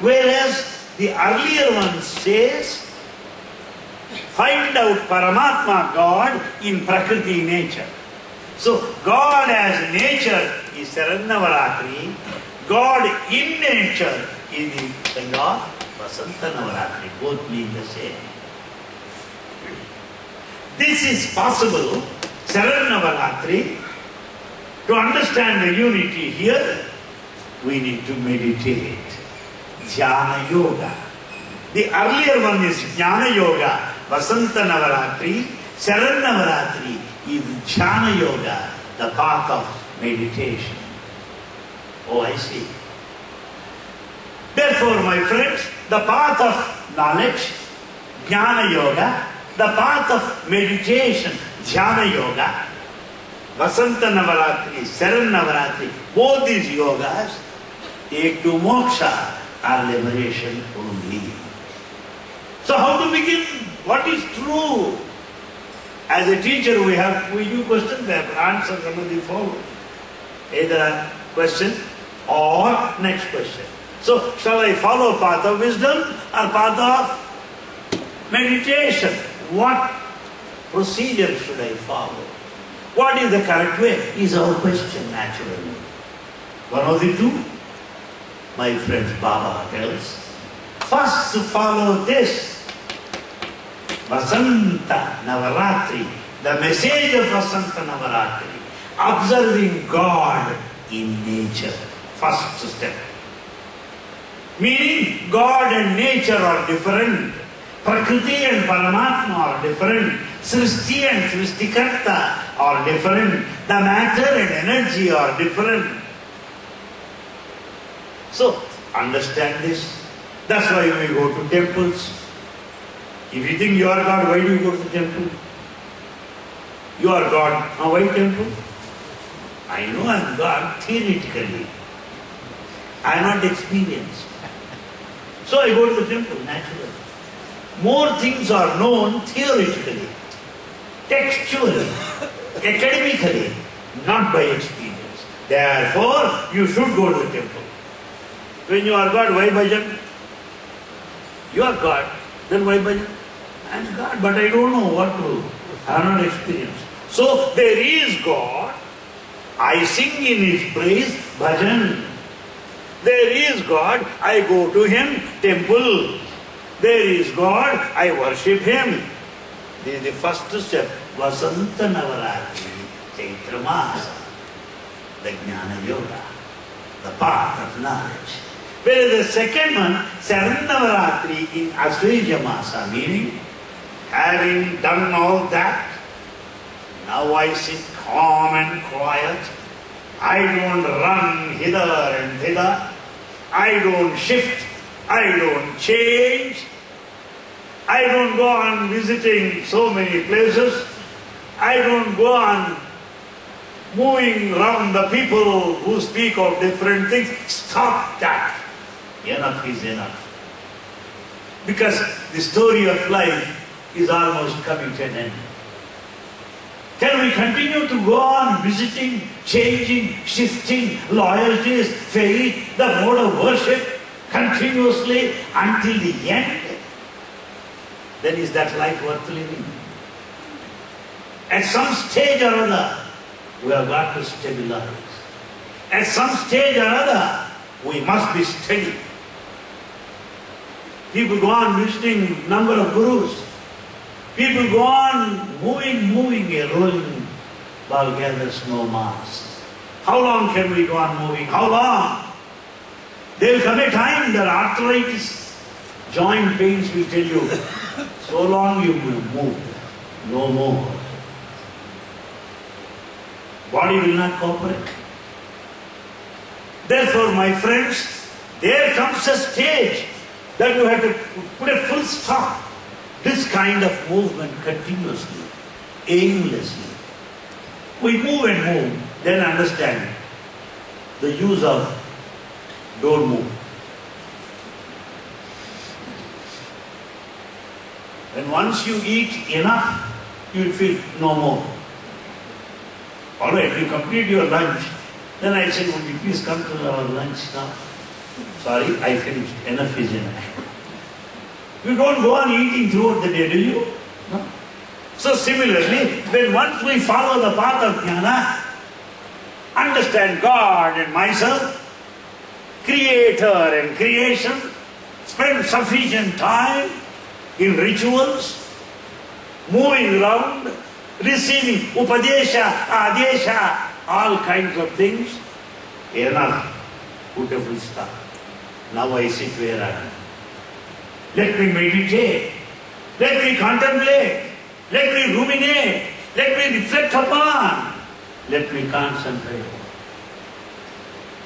Whereas the earlier one says, find out Paramatma, God, in Prakriti nature. So, God as nature is 7 Navaratri, God in nature is the kind of Vasanta Navaratri, both mean the same. This is possible, 7 Navaratri. To understand the unity here, we need to meditate. Jnana Yoga. The earlier one is Jnana Yoga, Vasanta Navaratri. 7 Navaratri is Jnana Yoga, the path of meditation. Oh, I see. Therefore, my friends, the path of knowledge, Jnana Yoga, the path of meditation, Jnana Yoga, Vasanta Navaratri, 7 Navaratri, both these yogas take to moksha or liberation only. So how to begin? What is true? As a teacher, we do questions, we have answers under the following. Either a question or next question. So, shall I follow path of wisdom or path of meditation? What procedure should I follow? What is the correct way? Is our question naturally. One of the two, my friend Baba tells, first to follow this, Vasanta Navarathri, the message of Vasanta Navarathri, observing God in nature, first step. Meaning, God and nature are different. Prakriti and Paramatma are different. Srishti and Srishtikarta are different. The matter and energy are different. So, understand this. That's why we go to temples. If you think you are God, why do you go to the temple? You are God. Now why temple? I know I am God theoretically. I am not experienced. So I go to the temple naturally. More things are known theoretically, textually, academically, not by experience. Therefore, you should go to the temple. When you are God, why bhajan? You are God, then why bhajan? I am God, but I don't know what to do. I have not experienced. So there is God. I sing in His praise, bhajan. There is God, I go to Him, temple. There is God, I worship Him. This is the first step. Vasanta Navaratri, Chaitra Masa, the Jnana Yoga, the path of knowledge. Whereas the second one, Saran Navaratri in Asvaja Masa, meaning, having done all that, now I sit calm and quiet. I don't run hither and thither. I don't shift. I don't change. I don't go on visiting so many places. I don't go on moving around the people who speak of different things. Stop that. Enough is enough. Because the story of life is almost coming to an end. Can we continue to go on visiting, changing, shifting loyalties, faith, the mode of worship continuously until the end? Then is that life worth living? At some stage or other, we have got to stabilize. At some stage or other, we must be steady. People go on visiting number of gurus. People go on moving a rolling ball gathers no mass. How long can we go on moving? How long? There will come a time that arthritis, joint pains will tell you, so long you will move, no more. Body will not cooperate. Therefore, my friends, there comes a stage that you have to put a full stop. This kind of movement continuously, aimlessly. We move and move, then understand the use of don't move. When once you eat enough, you will feel no more. Alright, you complete your lunch. Then I said, would you please come to our lunch now? Sorry, I finished. Enough is enough. You don't go on eating throughout the day, do you? No. So similarly, when once we follow the path of jnana, understand God and myself, Creator and creation, spend sufficient time in rituals, moving around, receiving upadesha, adesha, all kinds of things. Enough. Put a full stop. Now I sit where I am. Let me meditate. Let me contemplate. Let me ruminate. Let me reflect upon. Let me concentrate.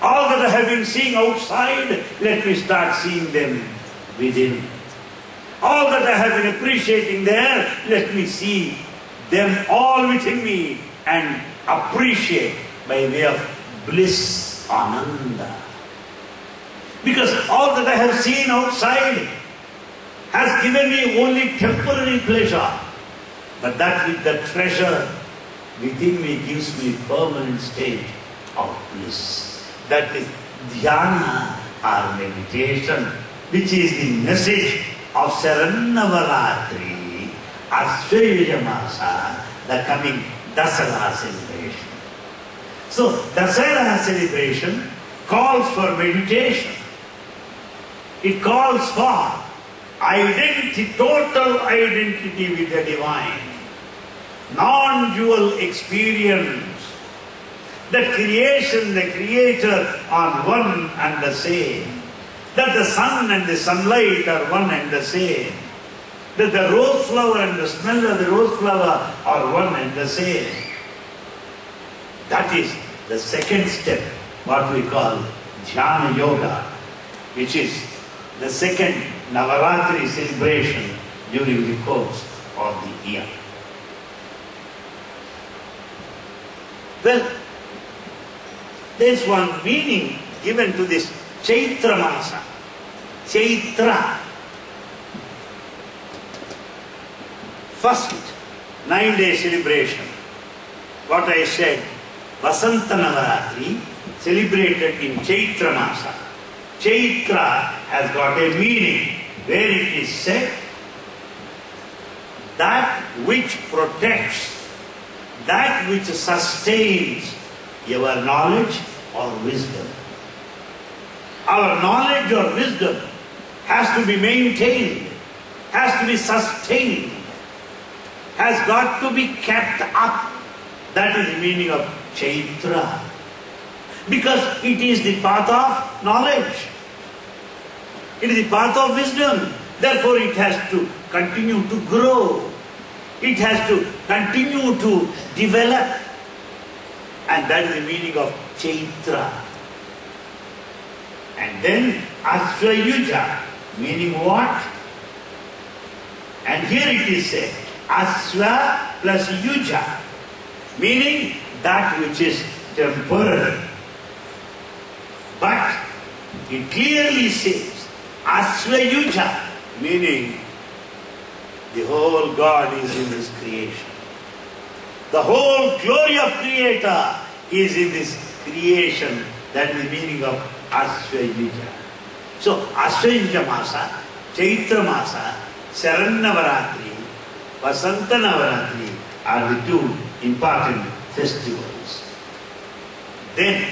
All that I have been seeing outside, let me start seeing them within. All that I have been appreciating there, let me see them all within me and appreciate by way of bliss, ananda. Because all that I have seen outside has given me only temporary pleasure. But that with the treasure within me gives me permanent state of bliss. That is dhyana or meditation, which is the message of Saran Navaratri, Ashwayuja Masa, the coming Dasara celebration. So, Dasara celebration calls for meditation. It calls for identity, total identity with the divine. Non-dual experience. The creation, the creator are one and the same. That the sun and the sunlight are one and the same. That the rose flower and the smell of the rose flower are one and the same. That is the second step, what we call Jnana Yoga, which is the second Navarathri celebration during the course of the year. Well, there is one meaning given to this Chaitra Masa. Chaitra. First 9-day celebration. What I said, Vasanta Navaratri, celebrated in Chaitra Masa. Chaitra has got a meaning where it is said, that which protects, that which sustains your knowledge or wisdom. Our knowledge or wisdom has to be maintained, has to be sustained, has got to be kept up. That is the meaning of Chaitra. Because it is the path of knowledge. It is the path of wisdom. Therefore it has to continue to grow. It has to continue to develop. And that is the meaning of Chaitra. And then Ashwayuja, meaning what? And here it is said, Ashwa plus Yuja, meaning that which is temporary. But it clearly says, Ashwayuja, meaning the whole God is in this creation. The whole glory of Creator is in this creation. That is the meaning of Ashwayuja. So, Ashwayuja Masa, Chaitra Masa, Sharan Navaratri, Vasanta Navaratri are the two important festivals. Then,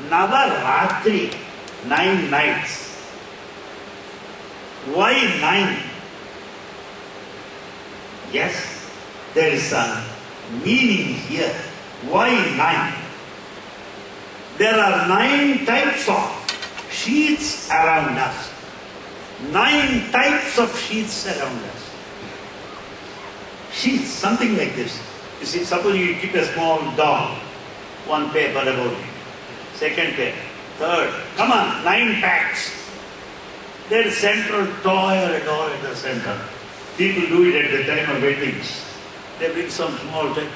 Navaratri, 9 nights. Why 9? Yes, there is some meaning here. Why 9? There are 9 types of sheets around us. 9 types of sheets around us. Sheets, something like this. You see, suppose you keep a small doll, 1 paper about it, 2nd paper, 3rd, come on, 9 packs. There is central toy or a doll at the center. People do it at the time of weddings. They bring some small toy,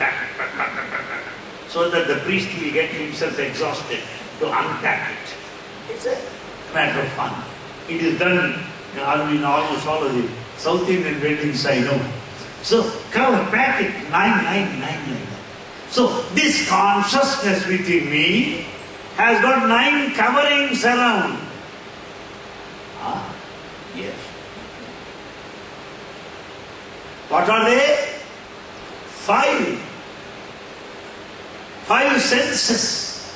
so that the priest will get himself exhausted to unpack it. It's a matter of fun. It is done in almost all of the South Indian weddings I know. So, cover, pack it, 9. So, this consciousness within me has got 9 coverings around. Yes. What are they? 5 senses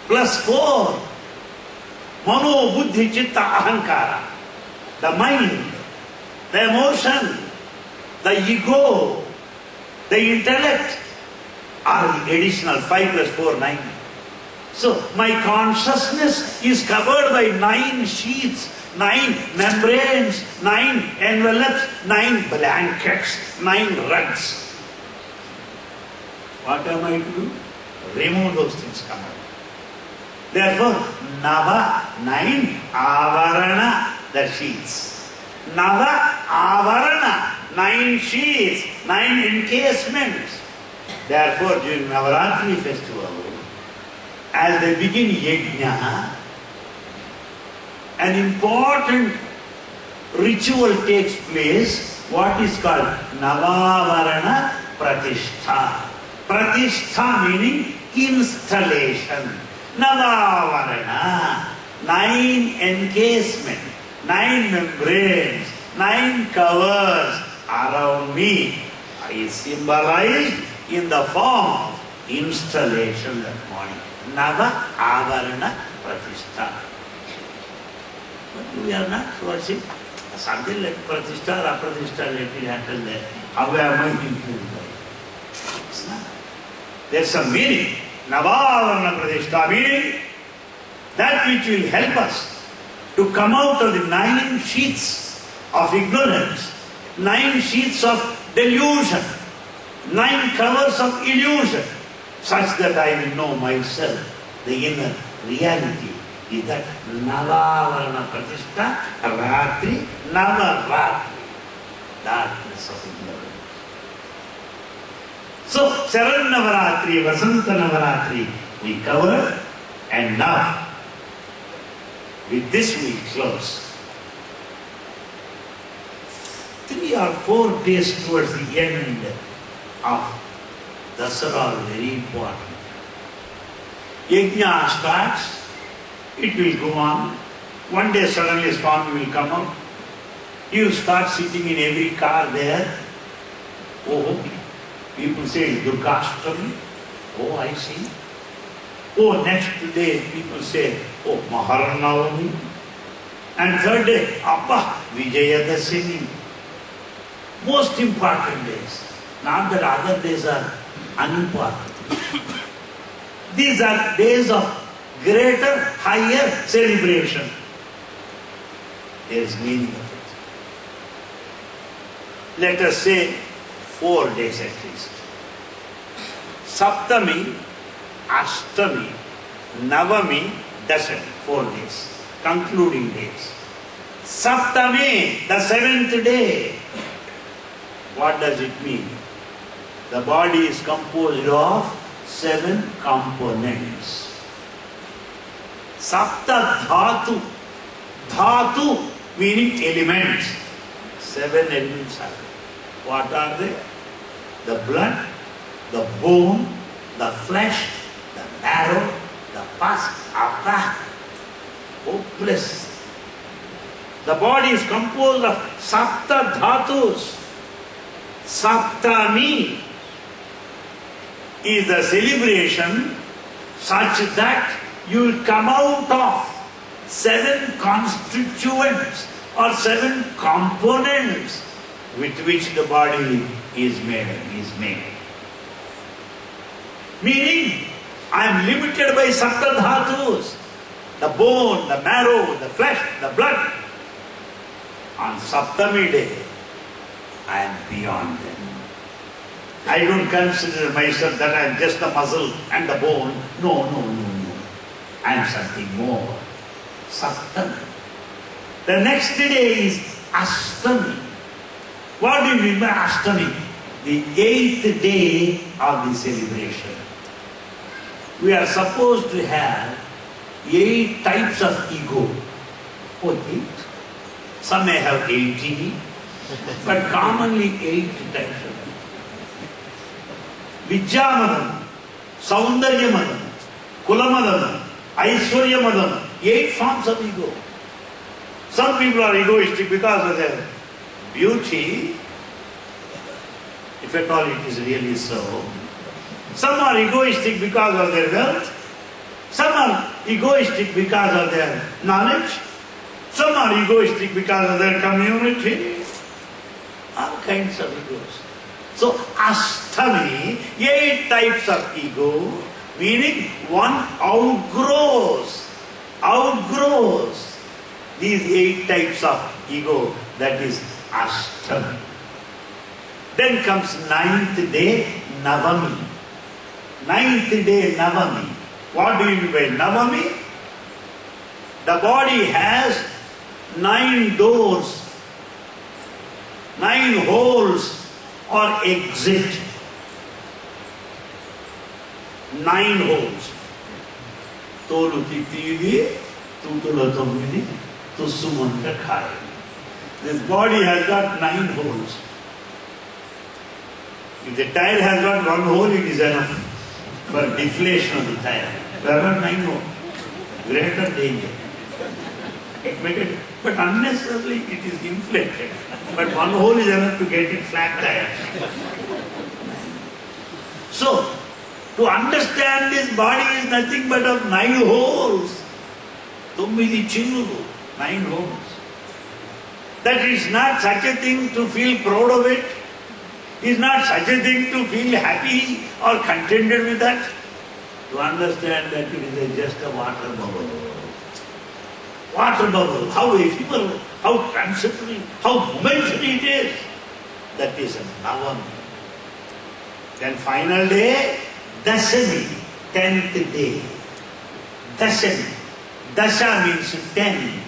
plus 4. Mano, buddhi, chitta, ahankara. The mind, the emotion, the ego, the intellect are the additional 5 plus 4, 9. So, my consciousness is covered by 9 sheets, 9 membranes, 9 envelopes, 9 blankets, 9 rugs. What am I to do? Remove those things, come out. Therefore, Nava, 9, Avarana, the sheets. Nava, Avarana, 9 sheets, 9 encasements. Therefore, during Navaratri festival, as they begin Yajna, an important ritual takes place, what is called Navavarana Pratishtha. Pratishtha meaning installation. Navavarana, 9 encasement, 9 membranes, 9 covers around me is symbolized in the form of installation that morning. Nava Avarana Pratishtha. But we are not watching something like Pratishtha or Apratishtha, let it happen there. How am I influenced? It's not. There's a meaning. Navavarana Pratishtha, meaning that which will help us to come out of the 9 sheets of ignorance, 9 sheets of delusion, 9 covers of illusion, such that I will know myself, the inner reality. Is that Navavarana Pratishtha, Ratri, Navaratri, darkness of ignorance. So, Charan Navaratri, Vasanta Navaratri, we covered, and now, with this we close. 3 or 4 days towards the end of Dasara are very important. Yajna starts, it will go on. One day suddenly Swami will come out. He will start sitting in every car there. Oh, people say Durgashtami. Oh, I see. Oh, next day people say, oh, Maharanavami. And third day, Abba, Vijayadashini. Most important days. Not that other days are unimportant. These are days of greater, higher celebration. There is meaning of it. Let us say 4 days at least. Saptami, Ashtami, Navami, Dashami, 4 days. Concluding days. Saptami, the 7th day. What does it mean? The body is composed of 7 components. Sapta Dhatu. Dhatu meaning elements. 7 elements are there. What are they? The blood, the bone, the flesh, the marrow, the pus, appa. Hopeless. The body is composed of Sapta Dhatus. Saptami is a celebration such that you will come out of 7 constituents or 7 components with which the body is made. Meaning, I am limited by Sapta Dhatus, the bone, the marrow, the flesh, the blood. On Saptami day, I am beyond them. I don't consider myself that I am just the muscle and the bone. No. I am something more. Saptami. The next day is Ashtami. What do you mean by Ashtami? The 8th day of the celebration. We are supposed to have 8 types of ego. Oh, 8? Some may have 80, but commonly 8 types of ego. Vijyamadam, Saundaryamadam, Kulamadam, Aishwaryamadam, 8 forms of ego. Some people are egoistic because of their beauty, if at all it is really so. Some are egoistic because of their wealth. Some are egoistic because of their knowledge. Some are egoistic because of their community. All kinds of egos. So, Ashtami, 8 types of ego, meaning one outgrows these 8 types of ego, that is Ashtami. Then comes 9th day, Navami. 9th day, Navami. What do you mean by Navami? The body has 9 doors, 9 holes or exit. 9 holes. Tolu titidi, tutula tomidi, tusumanka khai. This body has got 9 holes. If the tire has got 1 hole, it is enough for deflation of the tire. There are 9 holes. Greater danger. But unnecessarily it is inflated. But one hole is enough to get it flat tire. So, to understand this body is nothing but of 9 holes. 9 chillulu, 9 holes. That is not such a thing to feel proud of it. Is not such a thing to feel happy or contented with that. To understand that it is just a water bubble. Water bubble, how ephemeral, how transitory, how momentary it is. That is a navam. Then final day, Dasami, 10th day. Dasami. Dasha means 10.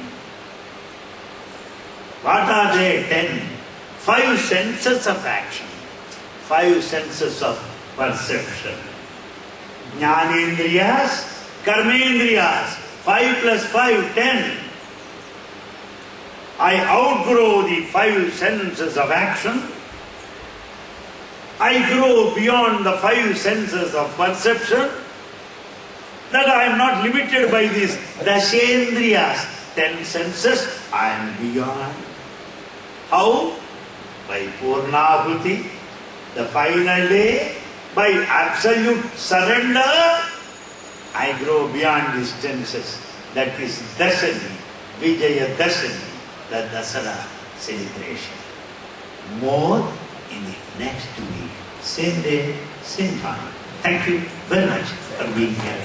What are they? 10. 5 senses of action. 5 senses of perception. Jnanendriyas, Karmendriyas. 5 plus 5, 10. I outgrow the 5 senses of action. I grow beyond the 5 senses of perception. That I am not limited by these Dashendriyas, 10 senses. I am beyond. How? By Purnahuti, the final day, by absolute surrender, I grow beyond these senses. That is Dasani, Vijaya Dasani, the Dasara celebration. More in the next week. Same day, same time. Thank you very much for being here.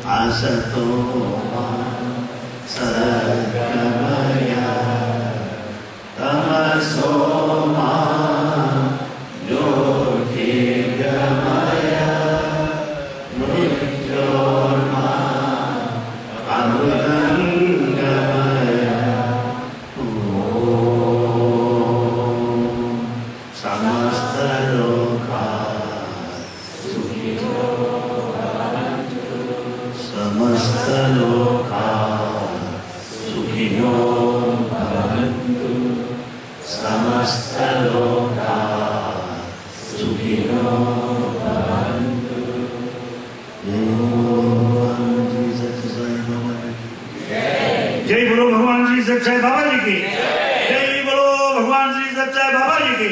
Asato Sargamaya Tamaso Jyotirgamaya Mrityorma Amrutangamaya Samasta Loka Sukhito Samasta Loka Sukhino Bhavantu Samasta Loka Sukhino Bhavantu. Jai Bolo Bhagwan Shri Satsang Baba Ji ki. Jai Bolo Bhagwan Shri Satsang Baba Ji ki.